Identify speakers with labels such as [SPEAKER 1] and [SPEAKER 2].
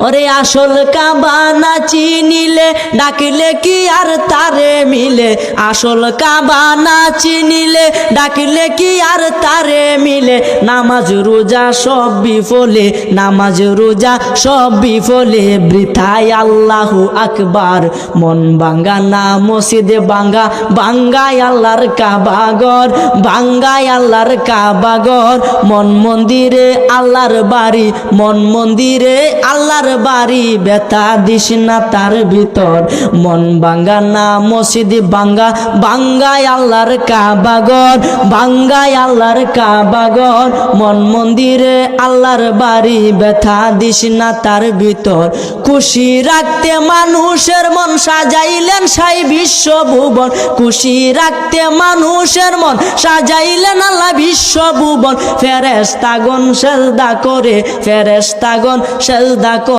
[SPEAKER 1] ওরে আসল কাবা না চিনিলে ডাকিলে কি আর তারে মিলে, আসল কাবা না চিনিলে ডাকিলে কি আর তারে মিলে। নামাজ রোজা সব বিফলে, নামাজ রোজা সব বিফলে, বৃথায় আল্লাহু আকবার। মন ভাঙ্গা না মসজিদে ভাঙ্গা, ভাঙ্গায় আল্লাহর কাবাগর, ভাঙ্গায় আল্লাহর কাবাগর। মন মন্দিরে আল্লাহর বাড়ি, মন মন্দিরে আল্লাহর বাড়ি, ব্যথা দিস না তার ভিতর। মন ভাঙ্গা না মসজিদে ভাঙ্গা, ভাঙ্গায় আল্লাহর কাবাগর, ভাঙ্গায় আল্লাহর কাবাগর। মন মন্দিরে আল্লাহর বাড়ি, ব্যথা দিস না তার ভিতর। খুশি রাখতে মানুষের মন সাজাইলেন সাই বিশ্বভুবন, খুশি রাখতে মানুষের মন সাজাইলেন আল্লাহ বিশ্বভুবন। ফেরেশতাগণ সেজদা করে, ফেরেশতাগণ সেজদা